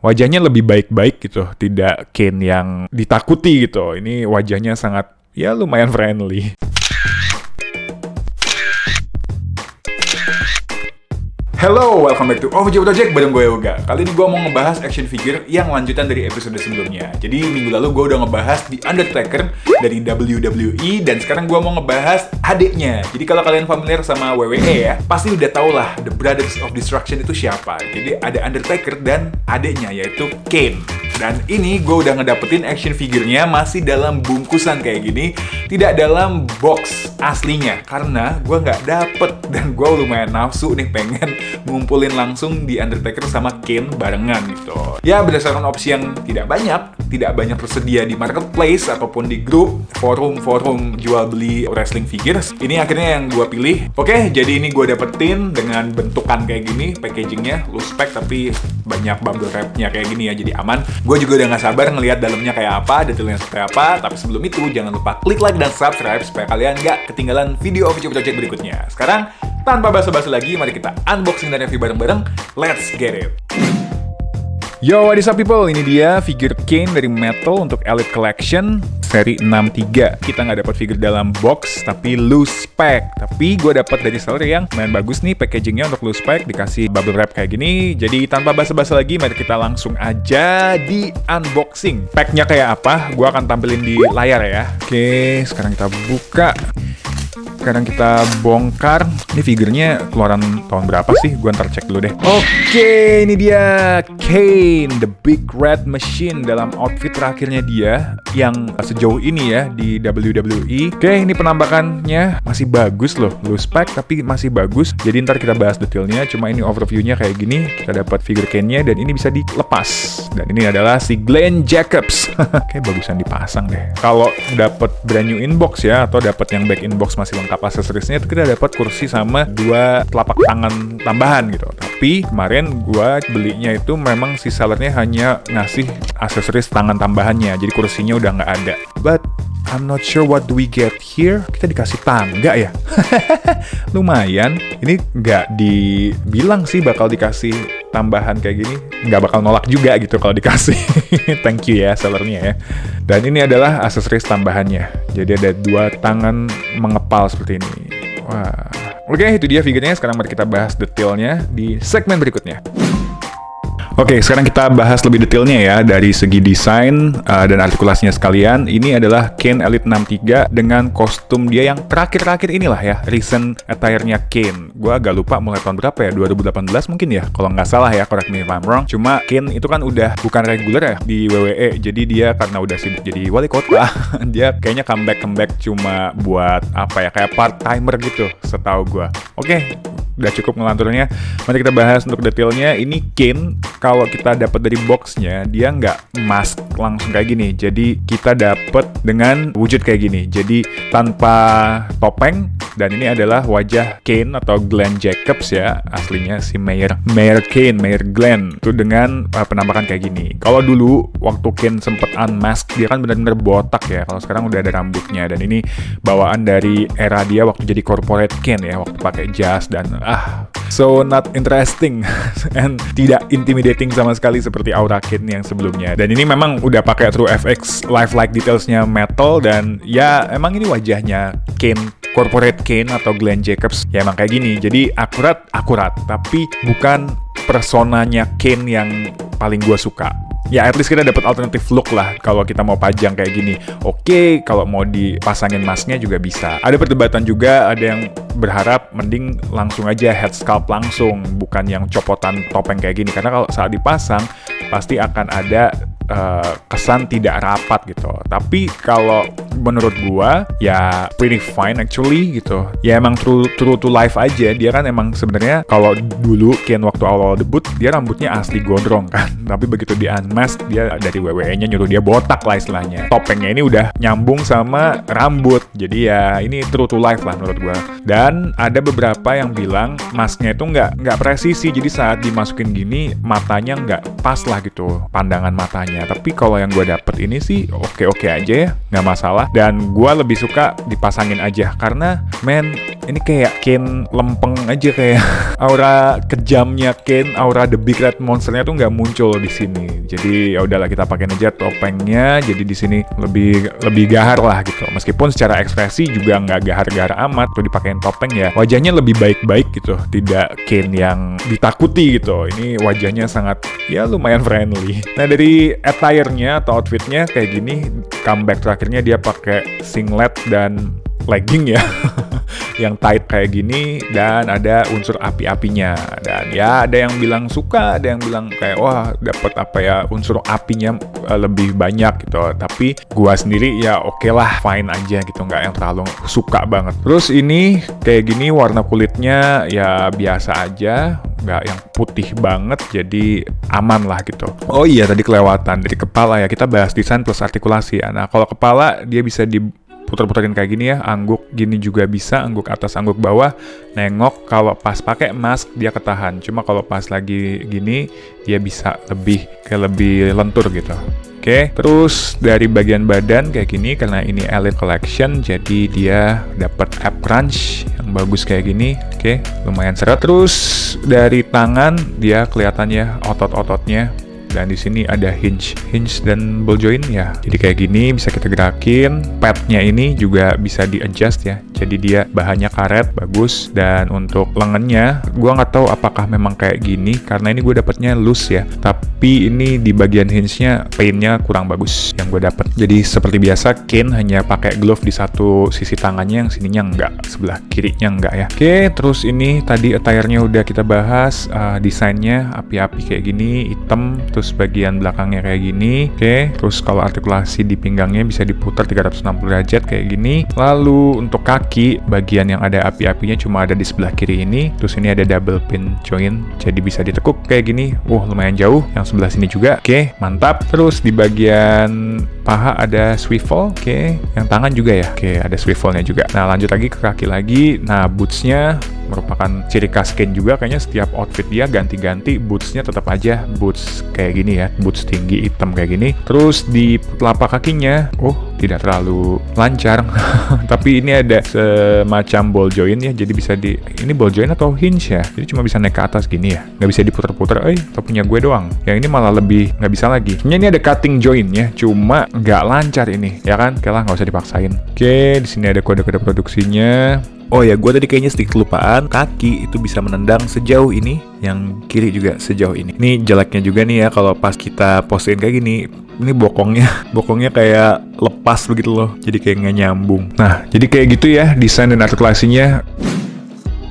wajahnya lebih baik-baik gitu, tidak Kane yang ditakuti gitu. Ini wajahnya sangat, ya lumayan friendly. Hello, welcome back to OVJ Project bareng gue Yoga. Kali ini gue mau ngebahas action figure yang lanjutan dari episode sebelumnya. Jadi minggu lalu gue udah ngebahas The Undertaker dari WWE, dan sekarang gue mau ngebahas adiknya. Jadi kalau kalian familiar sama WWE ya, pasti udah tau lah The Brothers of Destruction itu siapa. Jadi ada Undertaker dan adiknya, yaitu Kane. Dan ini gue udah ngedapetin action figurnya masih dalam bungkusan kayak gini, tidak dalam box aslinya, karena gue nggak dapet, dan gue lumayan nafsu nih pengen ngumpulin langsung di Undertaker sama Kane barengan gitu. Ya berdasarkan opsi yang tidak banyak tersedia di marketplace ataupun di grup forum jual beli wrestling figures, ini akhirnya yang gue pilih. Oke, jadi ini gue dapetin dengan bentukan kayak gini, packagingnya loose pack tapi banyak bubble wrapnya kayak gini ya, jadi aman. Gue juga udah gak sabar ngelihat dalamnya kayak apa, detailnya seperti apa. Tapi sebelum itu jangan lupa klik like dan subscribe supaya kalian gak ketinggalan video OVJ Project berikutnya. Sekarang tanpa basa-basi lagi, mari kita unboxing dan review bareng-bareng. Let's get it! Yo, what is up people? Ini dia figure Kane dari Metal untuk Elite Collection seri 63. Kita nggak dapat figure dalam box, tapi loose pack. Tapi gue dapat dari seller yang lumayan bagus nih packagingnya untuk loose pack, dikasih bubble wrap kayak gini. Jadi tanpa basa-basi lagi, mari kita langsung aja di unboxing. Packnya kayak apa? Gue akan tampilin di layar ya. Oke, sekarang kita buka. Sekarang kita bongkar. Ini figurnya keluaran tahun berapa sih? Gue ntar cek dulu deh. Oke, ini dia Kane, The Big Red Machine dalam outfit terakhirnya dia yang sejauh ini ya di WWE. Oke, ini penampakannya masih bagus loh, loose pack tapi masih bagus. Jadi ntar kita bahas detailnya. Cuma ini overviewnya kayak gini. Kita dapat figure Kane-nya dan ini bisa dilepas. Dan ini adalah si Glenn Jacobs. Kayak bagusan dipasang deh. Kalau dapat brand new inbox ya, atau dapat yang back inbox masih lengkap aksesorisnya, itu kita dapat kursi sama 2 telapak tangan tambahan gitu. Tapi kemarin gua belinya itu memang si sellernya hanya ngasih aksesoris tangan tambahannya, jadi kursinya udah nggak ada. But I'm not sure what do we get here. Kita dikasih tangga ya. Lumayan. Ini nggak dibilang sih bakal dikasih tambahan kayak gini. Nggak bakal nolak juga gitu kalau dikasih. Thank you ya sellernya ya. Dan ini adalah aksesoris tambahannya. Jadi ada 2 tangan mengepal seperti ini. Wah. Oke, itu dia figurnya. Sekarang mari kita bahas detailnya di segmen berikutnya. Oke, sekarang kita bahas lebih detailnya ya dari segi desain dan artikulasinya sekalian. Ini adalah Kane Elite 63 dengan kostum dia yang terakhir-terakhir inilah ya, recent attire-nya Kane. Gua agak lupa mulai tahun berapa ya, 2018 mungkin ya, kalau nggak salah ya, correct me if I'm wrong. Cuma Kane itu kan udah bukan reguler ya di WWE, jadi dia karena udah sibuk jadi wali kota, dia kayaknya comeback cuma buat apa ya, kayak part-timer gitu setahu gua. Oke, udah cukup ngelanturnya. Mari kita bahas untuk detailnya. Ini Kane, kalau kita dapat dari boxnya, dia nggak mask langsung kayak gini. Jadi kita dapat dengan wujud kayak gini. Jadi tanpa topeng. Dan ini adalah wajah Kane atau Glenn Jacobs ya, aslinya si Mayor Kane, Mayor Glenn. Itu dengan penampakan kayak gini. Kalau dulu waktu Kane sempet unmask, dia kan benar-benar botak ya. Kalau sekarang udah ada rambutnya. Dan ini bawaan dari era dia waktu jadi corporate Kane ya, waktu pakai jas dan so not interesting and tidak intimidating sama sekali seperti aura Kane yang sebelumnya. Dan ini memang udah pakai True FX lifelike detailsnya Metal, dan ya emang ini wajahnya Kane, corporate Kane atau Glenn Jacobs ya emang kayak gini. Jadi akurat, tapi bukan personanya Kane yang paling gua suka. Ya at least kita dapat alternatif look lah kalau kita mau pajang kayak gini. Oke, kalau mau dipasangin masknya juga bisa. Ada perdebatan juga, ada yang berharap mending langsung aja head sculpt langsung, bukan yang copotan topeng kayak gini. Karena kalau saat dipasang pasti akan ada kesan tidak rapat gitu. Tapi kalau menurut gua ya pretty fine actually gitu. Ya emang true to life aja. Dia kan emang sebenarnya kalau dulu Kane waktu awal debut dia rambutnya asli gondrong kan. Tapi begitu di unmask dia dari WWE-nya nyuruh dia botak lah istilahnya. Topengnya ini udah nyambung sama rambut. Jadi ya ini true to life lah menurut gua. Dan ada beberapa yang bilang masknya itu nggak presisi. Jadi saat dimasukin gini matanya nggak pas lah gitu pandangan matanya. Tapi kalau yang gue dapet ini sih oke-oke aja ya, nggak masalah. Dan gue lebih suka dipasangin aja karena ini kayak Kane lempeng aja, kayak aura kejamnya Kane, aura The Big Red Monsternya tuh nggak muncul di sini. Jadi ya udahlah, kita pakein aja topengnya. Jadi di sini lebih gahar lah gitu. Meskipun secara ekspresi juga nggak gahar-gahar amat. Tuh dipakein topeng ya, wajahnya lebih baik-baik gitu. Tidak Kane yang ditakuti gitu. Ini wajahnya sangat ya lumayan friendly. Nah, dari attire-nya atau outfit-nya kayak gini. Comeback terakhirnya dia pakai singlet dan legging ya. Yang tight kayak gini, dan ada unsur api-apinya. Dan ya ada yang bilang suka, ada yang bilang kayak wah dapet unsur apinya lebih banyak gitu. Tapi gua sendiri ya oke lah, fine aja gitu, nggak yang terlalu suka banget. Terus ini kayak gini, warna kulitnya ya biasa aja, nggak yang putih banget, jadi aman lah gitu. Oh iya, tadi kelewatan dari kepala ya, kita bahas desain plus artikulasi ya. Nah, kalau kepala dia bisa puter-puterin kayak gini ya, angguk gini juga bisa, angguk atas, angguk bawah, nengok. Kalau pas pakai mask dia ketahan, cuma kalau pas lagi gini dia bisa lebih lentur gitu. Oke, terus dari bagian badan kayak gini, karena ini Elite Collection, jadi dia dapat ab crunch yang bagus kayak gini. Oke, lumayan seret. Terus dari tangan dia kelihatannya otot-ototnya. Dan di sini ada hinge dan ball joint ya. Jadi kayak gini bisa kita gerakin. Padnya ini juga bisa di-adjust ya. Jadi dia bahannya karet, bagus. Dan untuk lengannya, gua nggak tahu apakah memang kayak gini karena ini gue dapetnya loose ya. Tapi ini di bagian hinge-nya pain-nya kurang bagus yang gue dapet. Jadi seperti biasa, Kane hanya pakai glove di satu sisi tangannya, yang sininya enggak, sebelah kirinya enggak ya. Oke, terus ini tadi attire-nya udah kita bahas. Desainnya api-api kayak gini, hitam. Terus bagian belakangnya kayak gini. Oke, terus kalau artikulasi di pinggangnya bisa diputar 360 derajat kayak gini. Lalu untuk kaki, bagian yang ada api-apinya cuma ada di sebelah kiri ini. Terus ini ada double pin joint, jadi bisa ditekuk kayak gini. Lumayan jauh. Yang sebelah sini juga. Oke, mantap. Terus di bagian paha ada swivel. Oke, yang tangan juga ya. Oke, ada swivelnya juga. Nah, lanjut lagi ke kaki lagi. Nah, bootsnya merupakan ciri khas Kane juga, kayaknya setiap outfit dia ganti-ganti. Bootsnya tetap aja boots kayak gini ya, boots tinggi hitam kayak gini. Terus di telapak kakinya tidak terlalu lancar tapi ini ada semacam ball joint ya, jadi bisa ini ball joint atau hinge ya, jadi cuma bisa naik ke atas gini ya, nggak bisa diputer-puter. Atau punya gue doang yang ini malah lebih nggak bisa lagi. Sebenarnya ini ada cutting joint ya, cuma nggak lancar ini ya kan. Oke lah, nggak usah dipaksain. Oke, di sini ada kode-kode produksinya. Oh ya, gue tadi kayaknya sedikit kelupaan. Kaki itu bisa menendang sejauh ini, yang kiri juga sejauh ini. Ini jeleknya juga nih ya, kalau pas kita postein kayak gini, ini bokongnya kayak lepas begitu loh, jadi kayak nggak nyambung. Nah, jadi kayak gitu ya desain dan artikulasinya.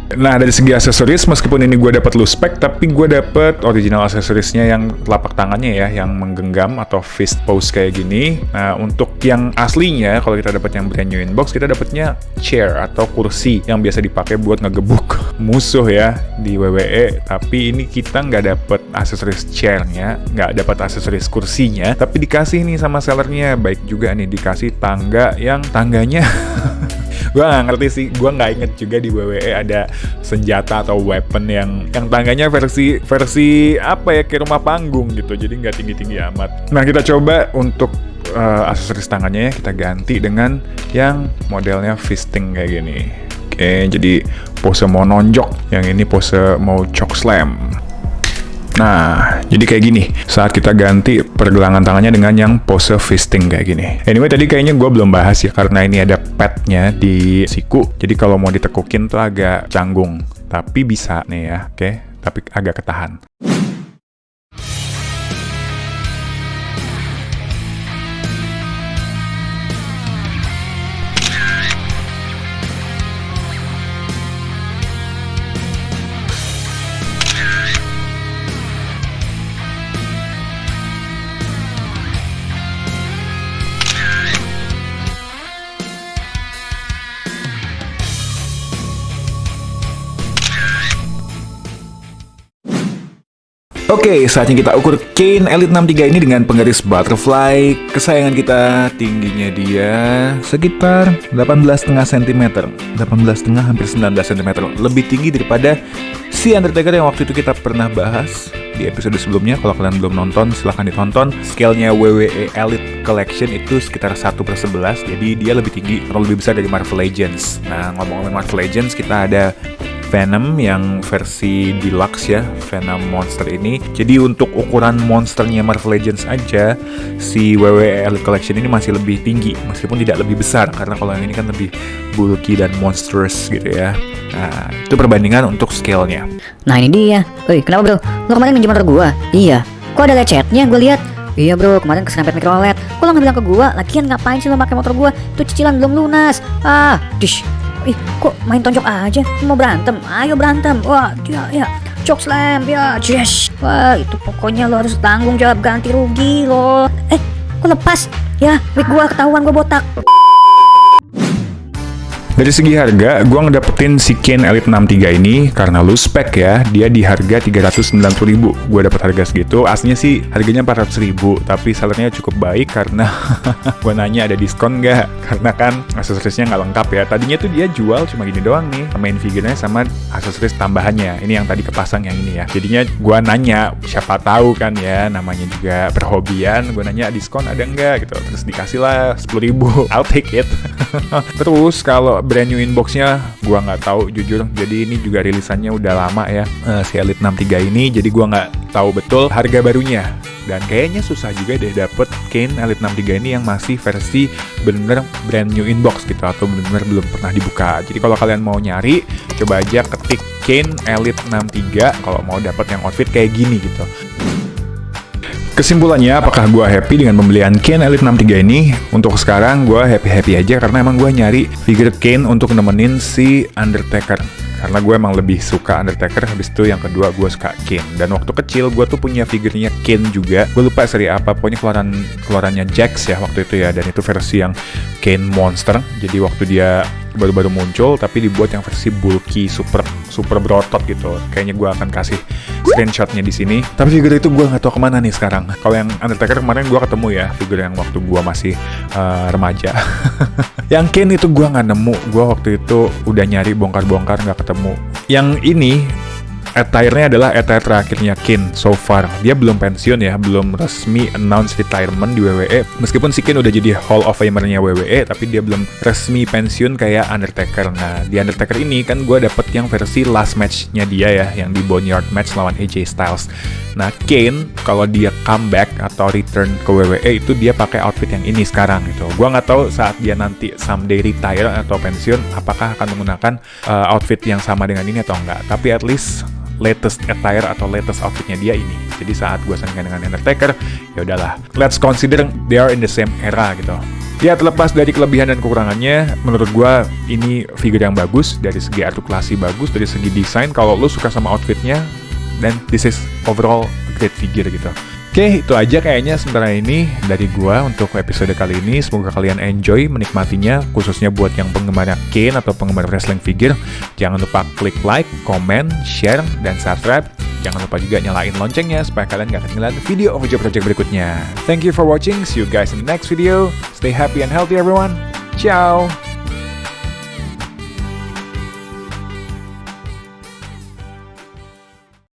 Nah, dari segi aksesoris, meskipun ini gue dapat loose pack, tapi gue dapat original aksesorisnya yang telapak tangannya ya, yang menggenggam atau fist pose kayak gini. Nah, untuk yang aslinya, kalau kita dapat yang brand new inbox, kita dapatnya chair atau kursi yang biasa dipakai buat ngegebuk musuh ya di WWE. Tapi ini kita nggak dapat aksesoris chairnya, nggak dapat aksesoris kursinya, tapi dikasih nih sama sellernya. Baik juga nih, dikasih tangga yang tangganya gue nggak ngerti sih, gue nggak inget juga di WWE ada senjata atau weapon yang tangganya versi apa ya, kayak rumah panggung gitu, jadi nggak tinggi-tinggi amat. Nah, kita coba untuk aksesoris tangannya ya, kita ganti dengan yang modelnya fisting kayak gini. Oke, jadi pose mau nonjok, yang ini pose mau choke slam. Nah, jadi kayak gini saat kita ganti pergelangan tangannya dengan yang pose fisting kayak gini. Anyway, tadi kayaknya gue belum bahas ya, karena ini ada padnya di siku. Jadi kalau mau ditekukin tuh agak canggung. Tapi bisa nih ya, oke? Tapi agak ketahan. Oke, saatnya kita ukur Kane Elite 63 ini dengan penggaris butterfly kesayangan kita. Tingginya dia sekitar 18,5 cm, 18,5 hampir 19 cm, lebih tinggi daripada si Undertaker yang waktu itu kita pernah bahas di episode sebelumnya. Kalau kalian belum nonton, silahkan ditonton. Scale-nya WWE Elite Collection itu sekitar 1/11, jadi dia lebih tinggi, lebih besar dari Marvel Legends. Nah, ngomong-ngomong Marvel Legends, kita ada Venom yang versi deluxe ya, Venom monster ini. Jadi untuk ukuran monsternya Marvel Legends aja, si WWE Elite Collection ini masih lebih tinggi, meskipun tidak lebih besar, karena kalau yang ini kan lebih bulky dan monstrous gitu ya. Nah, itu perbandingan untuk scale-nya. Nah ini dia. Woi, kenapa bro? Lo kemarin minjem motor gua? Iya. Kok ada lecetnya? Gue lihat. Iya bro, kemarin keserempet micro LED. Kok lo nggak bilang ke gua? Lagian ngapain sih lo pakai motor gua? Itu cicilan belum lunas. Dish. Ih, kok main tonjok aja? Mau berantem? Ayo berantem. Wah, ya. Choke slam, ya, yes. Wah, itu pokoknya lo harus tanggung jawab ganti rugi lo. Kok lepas? Ya, wig gua ketahuan gua botak. Dari segi harga, gue ngedapetin si Kane Elite 63 ini karena lu spek ya, dia di harga 390.000. Gue dapet harga segitu, aslinya sih harganya 400.000, tapi sellernya cukup baik karena gue nanya ada diskon nggak? Karena kan aksesorisnya nggak lengkap ya. Tadinya tuh dia jual cuma gini doang nih, main figurnya sama aksesoris tambahannya. Ini yang tadi kepasang yang ini ya. Jadinya gue nanya, siapa tahu kan ya, namanya juga perhobian. Gue nanya diskon ada nggak gitu, terus dikasih lah 10.000. I'll take it. Terus kalau brand new inboxnya gua nggak tahu jujur, jadi ini juga rilisannya udah lama ya, si Elite 63 ini, jadi gua nggak tahu betul harga barunya. Dan kayaknya susah juga deh dapet Kane Elite 63 ini yang masih versi bener-bener brand new inbox gitu, atau bener-bener belum pernah dibuka. Jadi kalau kalian mau nyari, coba aja ketik Kane Elite 63 kalau mau dapet yang outfit kayak gini gitu. Kesimpulannya, apakah gue happy dengan pembelian Kane Elite 63 ini? Untuk sekarang gue happy-happy aja karena emang gue nyari figure Kane untuk nemenin si Undertaker. Karena gue emang lebih suka Undertaker, habis itu yang kedua gue suka Kane. Dan waktu kecil gue tuh punya figurnya Kane juga. Gue lupa seri apa, pokoknya keluarannya Jax ya waktu itu ya. Dan itu versi yang Kane Monster. Jadi waktu dia baru-baru muncul, tapi dibuat yang versi bulky, super berotot gitu. Kayaknya gue akan kasih screenshotnya di sini. Tapi figur itu gue nggak tahu kemana nih sekarang. Kalau yang Undertaker kemarin gue ketemu ya, figur yang waktu gue masih remaja. Yang Kane itu gue nggak nemu. Gue waktu itu udah nyari bongkar-bongkar nggak ketemu. Yang ini attire-nya adalah attire terakhirnya Kane so far. Dia belum pensiun ya, belum resmi announce retirement di WWE. Meskipun si Kane udah jadi Hall of Famer-nya WWE, tapi dia belum resmi pensiun kayak Undertaker. Nah, di Undertaker ini kan gue dapet yang versi last match-nya dia ya, yang di Boneyard match lawan AJ Styles. Nah, Kane kalau dia comeback atau return ke WWE itu dia pakai outfit yang ini sekarang gitu. Gue nggak tahu saat dia nanti someday retire atau pensiun, apakah akan menggunakan outfit yang sama dengan ini atau enggak. Tapi at least latest attire atau latest outfitnya dia ini. Jadi saat gue sandingkan dengan Undertaker, ya udahlah, let's consider they are in the same era gitu. Ya, terlepas dari kelebihan dan kekurangannya, menurut gue ini figure yang bagus, dari segi artikulasi bagus, dari segi desain. Kalau lo suka sama outfitnya, then this is overall a great figure gitu. Oke, itu aja kayaknya sementara ini dari gua untuk episode kali ini. Semoga kalian enjoy menikmatinya, khususnya buat yang penggemar Kane atau penggemar wrestling figure. Jangan lupa klik like, comment, share, dan subscribe. Jangan lupa juga nyalain loncengnya supaya kalian gak ketinggalan video OVJ Project berikutnya. Thank you for watching, see you guys in the next video. Stay happy and healthy everyone. Ciao!